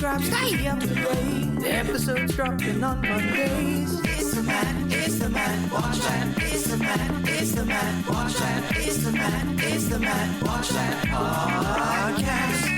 subscribe, stay up to date. The episodes dropping on Mondays. It's the Matt Watch That. It's the Matt Watch That. It's the Matt Watch That podcast.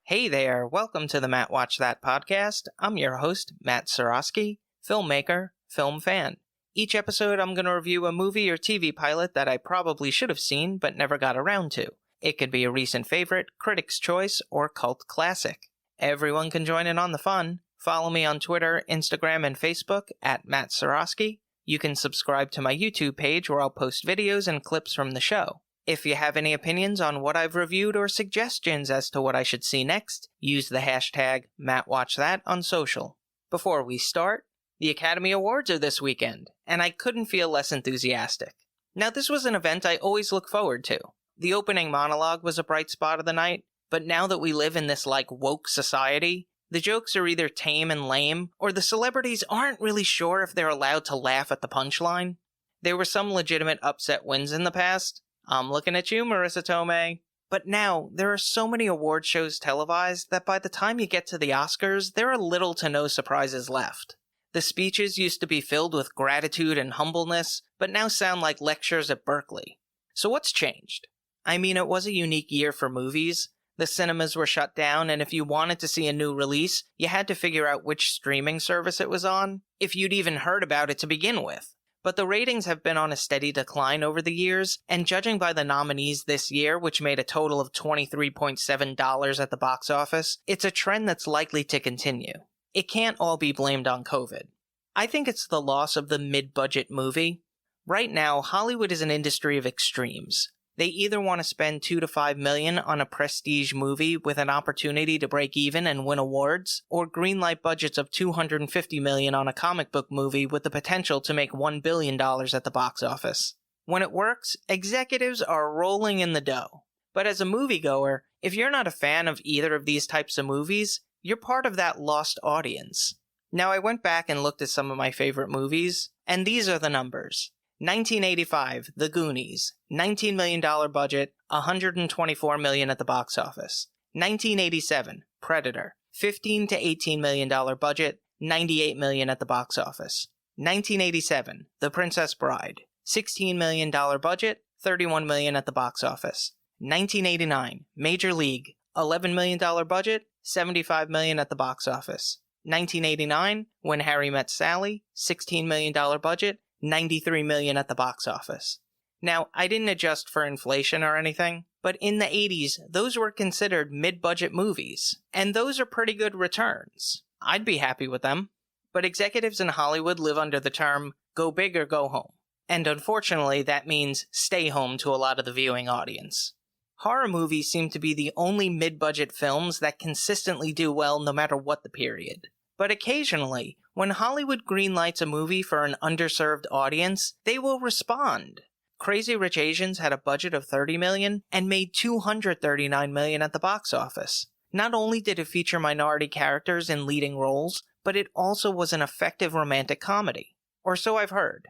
Hey there, welcome to the Matt Watch That podcast. I'm your host, Matt Seroski, filmmaker, film fan. Each episode I'm going to review a movie or TV pilot that I probably should have seen but never got around to. It could be a recent favorite, critic's choice, or cult classic. Everyone can join in on the fun. Follow me on Twitter, Instagram, and Facebook at Matt Seroski. You can subscribe to my YouTube page where I'll post videos and clips from the show. If you have any opinions on what I've reviewed or suggestions as to what I should see next, use the hashtag MattWatchThat on social. Before we start, the Academy Awards are this weekend, and I couldn't feel less enthusiastic. Now, this was an event I always look forward to. The opening monologue was a bright spot of the night, but now that we live in this, woke society, the jokes are either tame and lame, or the celebrities aren't really sure if they're allowed to laugh at the punchline. There were some legitimate upset wins in the past. I'm looking at you, Marissa Tomei. But now, there are so many award shows televised that by the time you get to the Oscars, there are little to no surprises left. The speeches used to be filled with gratitude and humbleness, but now sound like lectures at Berkeley. So what's changed? I mean, it was a unique year for movies. The cinemas were shut down, and if you wanted to see a new release, you had to figure out which streaming service it was on, if you'd even heard about it to begin with. But the ratings have been on a steady decline over the years, and judging by the nominees this year, which made a total of $23.7 at the box office, it's a trend that's likely to continue. It can't all be blamed on COVID. I think it's the loss of the mid-budget movie. Right now, Hollywood is an industry of extremes. They either want to spend $2 to $5 million on a prestige movie with an opportunity to break even and win awards, or greenlight budgets of $250 million on a comic book movie with the potential to make $1 billion at the box office. When it works, executives are rolling in the dough. But as a moviegoer, if you're not a fan of either of these types of movies, you're part of that lost audience. Now, I went back and looked at some of my favorite movies, and these are the numbers. 1985, The Goonies, $19 million budget, $124 million at the box office. 1987, Predator, $15 to $18 million budget, $98 million at the box office. 1987, The Princess Bride, $16 million budget, $31 million at the box office. 1989, Major League, $11 million budget, $75 million at the box office. 1989, When Harry Met Sally, $16 million budget, $93 million at the box office. Now, I didn't adjust for inflation or anything, but in the 80s, those were considered mid-budget movies, and those are pretty good returns. I'd be happy with them. But executives in Hollywood live under the term, go big or go home. And unfortunately, that means stay home to a lot of the viewing audience. Horror movies seem to be the only mid-budget films that consistently do well no matter what the period. But occasionally, when Hollywood greenlights a movie for an underserved audience, they will respond. Crazy Rich Asians had a budget of $30 million and made $239 million at the box office. Not only did it feature minority characters in leading roles, but it also was an effective romantic comedy. Or so I've heard.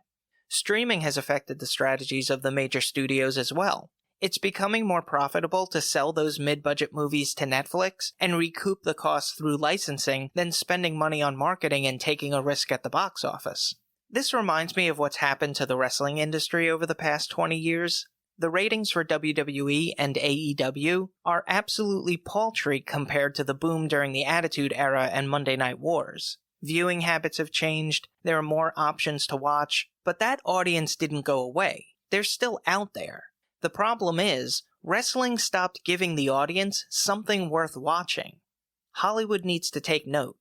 Streaming has affected the strategies of the major studios as well. It's becoming more profitable to sell those mid-budget movies to Netflix and recoup the costs through licensing than spending money on marketing and taking a risk at the box office. This reminds me of what's happened to the wrestling industry over the past 20 years. The ratings for WWE and AEW are absolutely paltry compared to the boom during the Attitude Era and Monday Night Wars. Viewing habits have changed, there are more options to watch, but that audience didn't go away. They're still out there. The problem is, wrestling stopped giving the audience something worth watching. Hollywood needs to take note.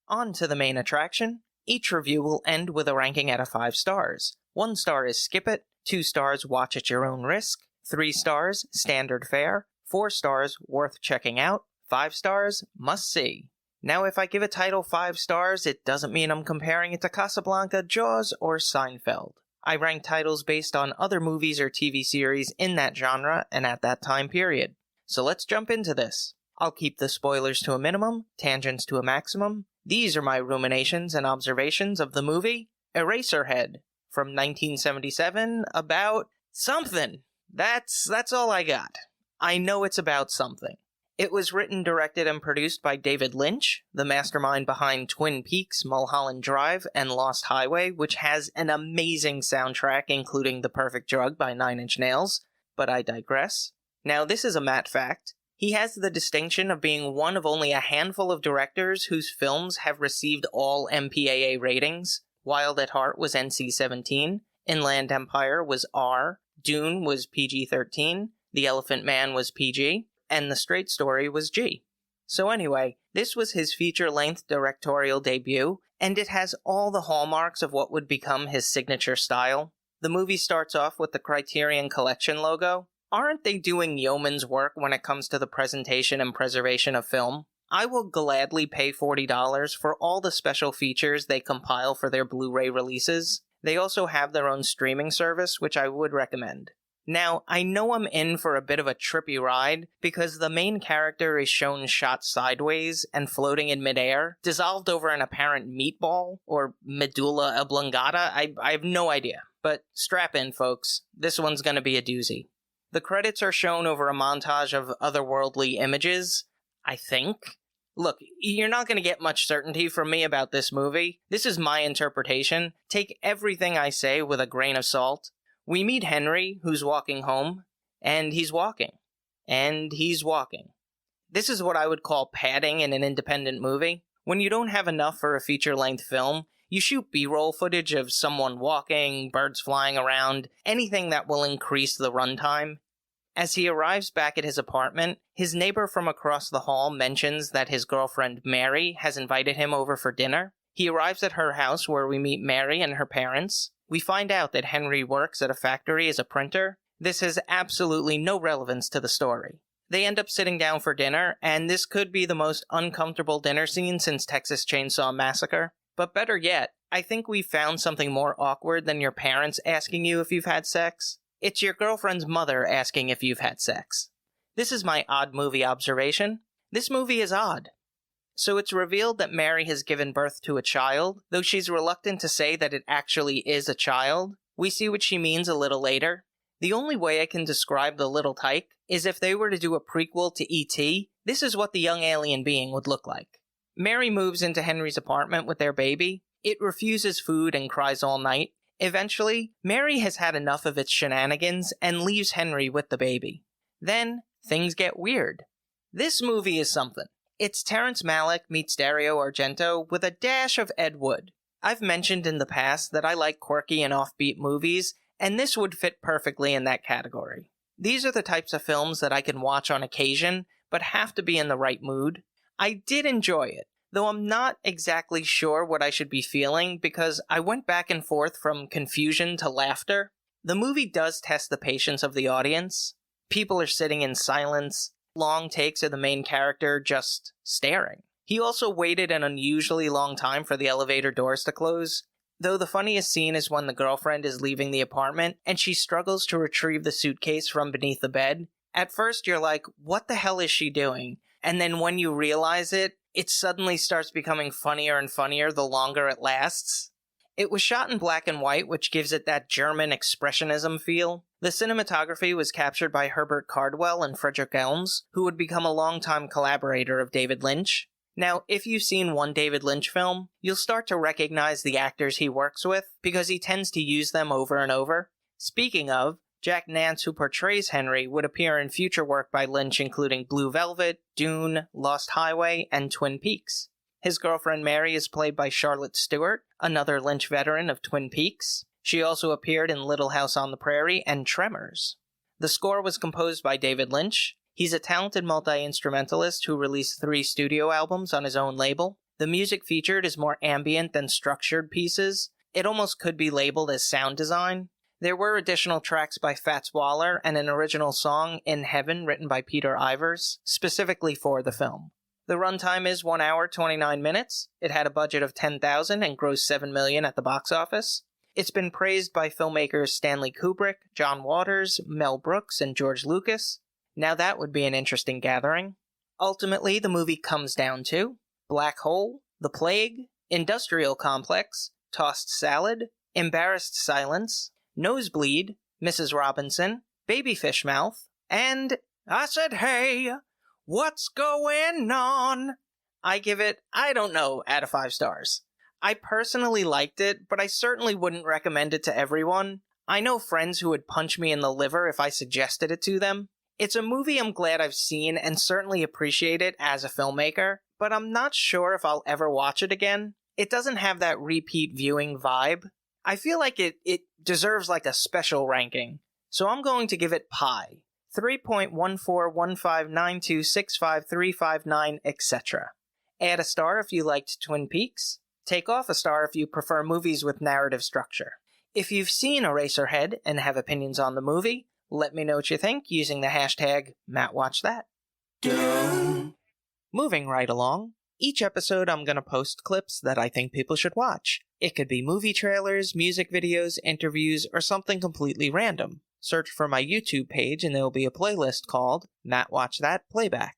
On to the main attraction. Each review will end with a ranking out of 5 stars. 1 star is skip it, 2 stars watch at your own risk, 3 stars standard fare, 4 stars worth checking out, 5 stars must see. Now if I give a title 5 stars, it doesn't mean I'm comparing it to Casablanca, Jaws, or Seinfeld. I rank titles based on other movies or TV series in that genre and at that time period. So let's jump into this. I'll keep the spoilers to a minimum, tangents to a maximum. These are my ruminations and observations of the movie Eraserhead from 1977 about something. That's all I got. I know it's about something. It was written, directed, and produced by David Lynch, the mastermind behind Twin Peaks, Mulholland Drive, and Lost Highway, which has an amazing soundtrack, including The Perfect Drug by Nine Inch Nails, but I digress. Now, this is a Matt fact. He has the distinction of being one of only a handful of directors whose films have received all MPAA ratings. Wild at Heart was NC-17, Inland Empire was R, Dune was PG-13, The Elephant Man was PG, and The Straight Story was G. So anyway, this was his feature-length directorial debut, and it has all the hallmarks of what would become his signature style. The movie starts off with the Criterion Collection logo. Aren't they doing yeoman's work when it comes to the presentation and preservation of film? I will gladly pay $40 for all the special features they compile for their Blu-ray releases. They also have their own streaming service, which I would recommend. Now, I know I'm in for a bit of a trippy ride, because the main character is shown shot sideways and floating in midair, dissolved over an apparent meatball, or medulla oblongata. I have no idea. But strap in, folks. This one's gonna be a doozy. The credits are shown over a montage of otherworldly images, I think. Look, you're not going to get much certainty from me about this movie. This is my interpretation. Take everything I say with a grain of salt. We meet Henry, who's walking home, and he's walking. And he's walking. This is what I would call padding in an independent movie. When you don't have enough for a feature-length film, you shoot B-roll footage of someone walking, birds flying around, anything that will increase the runtime. As he arrives back at his apartment, his neighbor from across the hall mentions that his girlfriend Mary has invited him over for dinner. He arrives at her house where we meet Mary and her parents. We find out that Henry works at a factory as a printer. This has absolutely no relevance to the story. They end up sitting down for dinner, and this could be the most uncomfortable dinner scene since Texas Chainsaw Massacre. But better yet, I think we found something more awkward than your parents asking you if you've had sex. It's your girlfriend's mother asking if you've had sex. This is my odd movie observation. This movie is odd. So it's revealed that Mary has given birth to a child, though she's reluctant to say that it actually is a child. We see what she means a little later. The only way I can describe the little tyke is if they were to do a prequel to E.T., this is what the young alien being would look like. Mary moves into Henry's apartment with their baby. It refuses food and cries all night. Eventually, Mary has had enough of its shenanigans and leaves Henry with the baby. Then, things get weird. This movie is something. It's Terrence Malick meets Dario Argento with a dash of Ed Wood. I've mentioned in the past that I like quirky and offbeat movies, and this would fit perfectly in that category. These are the types of films that I can watch on occasion, but have to be in the right mood. I did enjoy it, though I'm not exactly sure what I should be feeling because I went back and forth from confusion to laughter. The movie does test the patience of the audience. People are sitting in silence, long takes of the main character just staring. He also waited an unusually long time for the elevator doors to close, though the funniest scene is when the girlfriend is leaving the apartment and she struggles to retrieve the suitcase from beneath the bed. At first you're like, what the hell is she doing? And then when you realize it, it suddenly starts becoming funnier and funnier the longer it lasts. It was shot in black and white, which gives it that German expressionism feel. The cinematography was captured by Herbert Cardwell and Frederick Elms, who would become a longtime collaborator of David Lynch. Now, if you've seen one David Lynch film, you'll start to recognize the actors he works with, because he tends to use them over and over. Speaking of, Jack Nance, who portrays Henry, would appear in future work by Lynch including Blue Velvet, Dune, Lost Highway, and Twin Peaks. His girlfriend Mary is played by Charlotte Stewart, another Lynch veteran of Twin Peaks. She also appeared in Little House on the Prairie and Tremors. The score was composed by David Lynch. He's a talented multi-instrumentalist who released 3 studio albums on his own label. The music featured is more ambient than structured pieces. It almost could be labeled as sound design. There were additional tracks by Fats Waller and an original song, In Heaven, written by Peter Ivers, specifically for the film. The runtime is 1 hour, 29 minutes. It had a budget of $10,000 and grossed $7 million at the box office. It's been praised by filmmakers Stanley Kubrick, John Waters, Mel Brooks, and George Lucas. Now that would be an interesting gathering. Ultimately, the movie comes down to Black Hole, The Plague, Industrial Complex, Tossed Salad, Embarrassed Silence, Nosebleed, Mrs. Robinson, Babyfish Mouth, and I Said Hey, What's Going On? I give it, I don't know, out of 5 stars. I personally liked it, but I certainly wouldn't recommend it to everyone. I know friends who would punch me in the liver if I suggested it to them. It's a movie I'm glad I've seen and certainly appreciate it as a filmmaker, but I'm not sure if I'll ever watch it again. It doesn't have that repeat viewing vibe. I feel like it deserves like a special ranking, so I'm going to give it pi. 3.141592653559, etc. Add a star if you liked Twin Peaks. Take off a star if you prefer movies with narrative structure. If you've seen Eraserhead and have opinions on the movie, let me know what you think using the hashtag MattWatchThat. Moving right along, each episode I'm going to post clips that I think people should watch. It could be movie trailers, music videos, interviews, or something completely random. Search for my YouTube page and there will be a playlist called Matt Watch That Playback.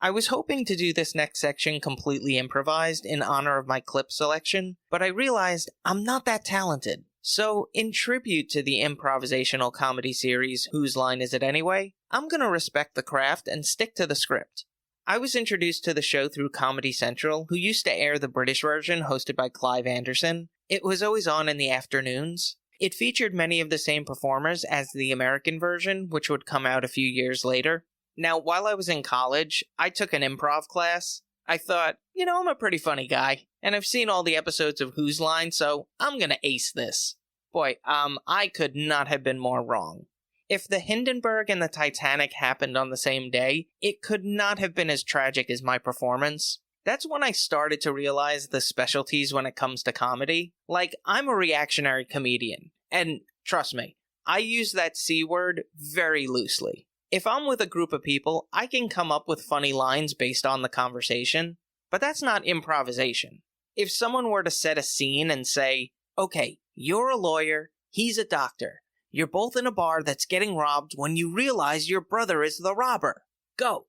I was hoping to do this next section completely improvised in honor of my clip selection, but I realized I'm not that talented. So, in tribute to the improvisational comedy series Whose Line Is It Anyway?, I'm gonna respect the craft and stick to the script. I was introduced to the show through Comedy Central, who used to air the British version hosted by Clive Anderson. It was always on in the afternoons. It featured many of the same performers as the American version, which would come out a few years later. Now, while I was in college, I took an improv class. I thought, I'm a pretty funny guy, and I've seen all the episodes of Whose Line, so I'm gonna ace this. Boy, I could not have been more wrong. If the Hindenburg and the Titanic happened on the same day, it could not have been as tragic as my performance. That's when I started to realize the specialties when it comes to comedy. Like, I'm a reactionary comedian, and trust me, I use that C word very loosely. If I'm with a group of people, I can come up with funny lines based on the conversation, but that's not improvisation. If someone were to set a scene and say, okay, you're a lawyer, he's a doctor. You're both in a bar that's getting robbed when you realize your brother is the robber. Go.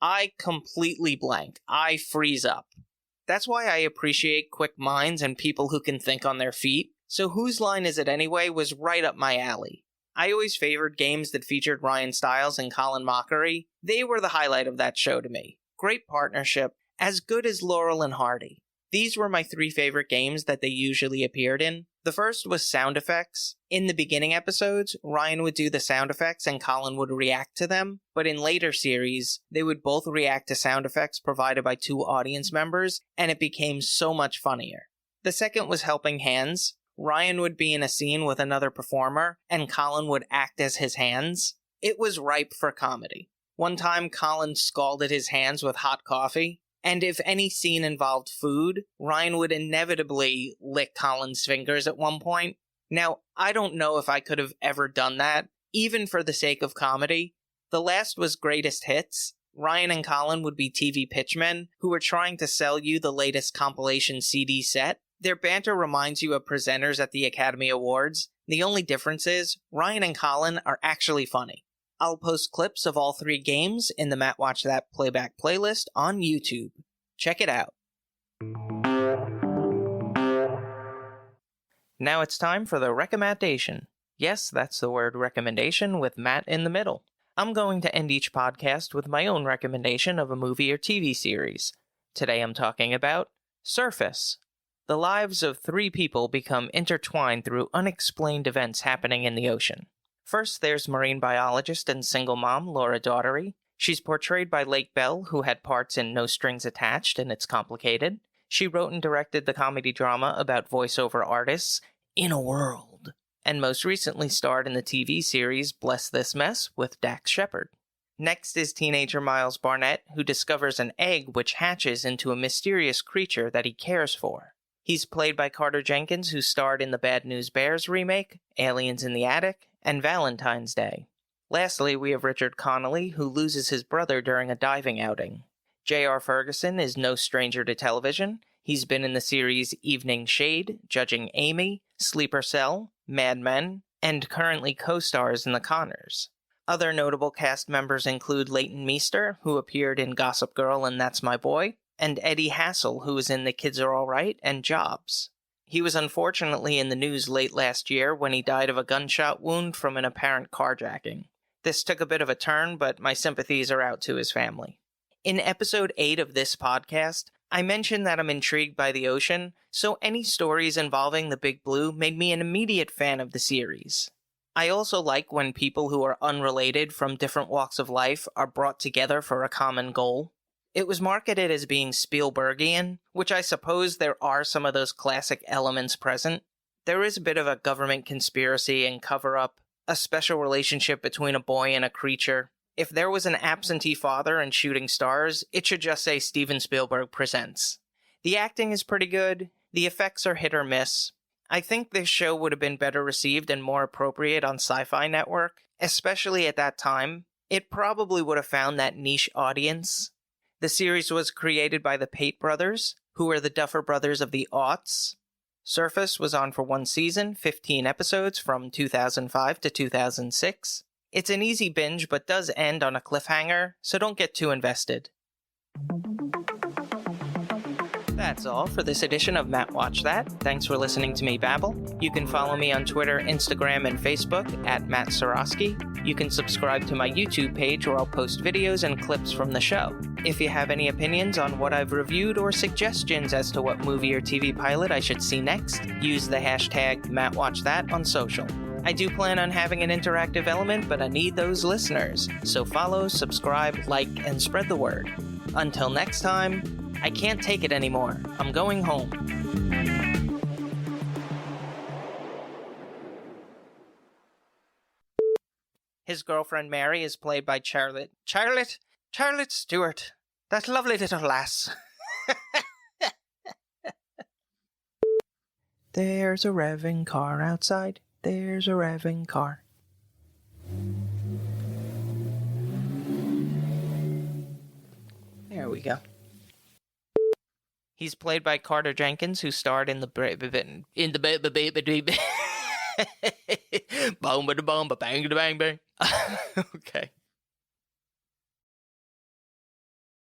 I completely blank. I freeze up. That's why I appreciate quick minds and people who can think on their feet, so Whose Line Is It Anyway? Was right up my alley. I always favored games that featured Ryan Stiles and Colin Mockery. They were the highlight of that show to me. Great partnership, as good as Laurel and Hardy. These were my 3 favorite games that they usually appeared in. The first was sound effects. In the beginning episodes, Ryan would do the sound effects and Colin would react to them, but in later series, they would both react to sound effects provided by 2 audience members, and it became so much funnier. The second was Helping Hands. Ryan would be in a scene with another performer, and Colin would act as his hands. It was ripe for comedy. One time, Colin scalded his hands with hot coffee, and if any scene involved food, Ryan would inevitably lick Colin's fingers at one point. Now, I don't know if I could have ever done that, even for the sake of comedy. The last was Greatest Hits. Ryan and Colin would be TV pitchmen who were trying to sell you the latest compilation CD set. Their banter reminds you of presenters at the Academy Awards. The only difference is, Ryan and Colin are actually funny. I'll post clips of all 3 games in the Matt Watch That Playback playlist on YouTube. Check it out. Now it's time for the recommendation. Yes, that's the word recommendation with Matt in the middle. I'm going to end each podcast with my own recommendation of a movie or TV series. Today I'm talking about Surface. The lives of 3 people become intertwined through unexplained events happening in the ocean. First, there's marine biologist and single mom Laura Daugherty. She's portrayed by Lake Bell, who had parts in No Strings Attached and It's Complicated. She wrote and directed the comedy drama about voiceover artists, In a World, and most recently starred in the TV series Bless This Mess with Dax Shepard. Next is teenager Miles Barnett, who discovers an egg which hatches into a mysterious creature that he cares for. He's played by Carter Jenkins, who starred in the Bad News Bears remake, Aliens in the Attic, and Valentine's Day. Lastly, we have Richard Connolly, who loses his brother during a diving outing. J.R. Ferguson is no stranger to television. He's been in the series Evening Shade, Judging Amy, Sleeper Cell, Mad Men, and currently co-stars in The Conners. Other notable cast members include Leighton Meester, who appeared in Gossip Girl and That's My Boy, and Eddie Hassel, who was in The Kids Are All Right and Jobs. He was unfortunately in the news late last year when he died of a gunshot wound from an apparent carjacking. This took a bit of a turn, but my sympathies are out to his family. In episode 8 of this podcast, I mentioned that I'm intrigued by the ocean, so any stories involving the Big Blue made me an immediate fan of the series. I also like when people who are unrelated from different walks of life are brought together for a common goal. It was marketed as being Spielbergian, which I suppose there are some of those classic elements present. There is a bit of a government conspiracy and cover-up, a special relationship between a boy and a creature. If there was an absentee father and shooting stars, it should just say Steven Spielberg presents. The acting is pretty good, the effects are hit or miss. I think this show would have been better received and more appropriate on Sci-Fi Network, especially at that time. It probably would have found that niche audience. The series was created by the Pate brothers, who were the Duffer brothers of the aughts. Surface was on for 1 season, 15 episodes from 2005 to 2006. It's an easy binge, but does end on a cliffhanger, so don't get too invested. That's all for this edition of Matt Watch That. Thanks for listening to me babble. You can follow me on Twitter, Instagram, and Facebook at Matt Seroski. You can subscribe to my YouTube page where I'll post videos and clips from the show. If you have any opinions on what I've reviewed or suggestions as to what movie or TV pilot I should see next, use the hashtag MattWatchThat on social. I do plan on having an interactive element, but I need those listeners. So follow, subscribe, like, and spread the word. Until next time, I can't take it anymore. I'm going home. His girlfriend Mary is played by Charlotte Stewart. That lovely little lass. There's a revving car outside. There's a revving car. There we go. He's played by Carter Jenkins, who starred in the boom ba da boom ba bang da bang bang. Okay.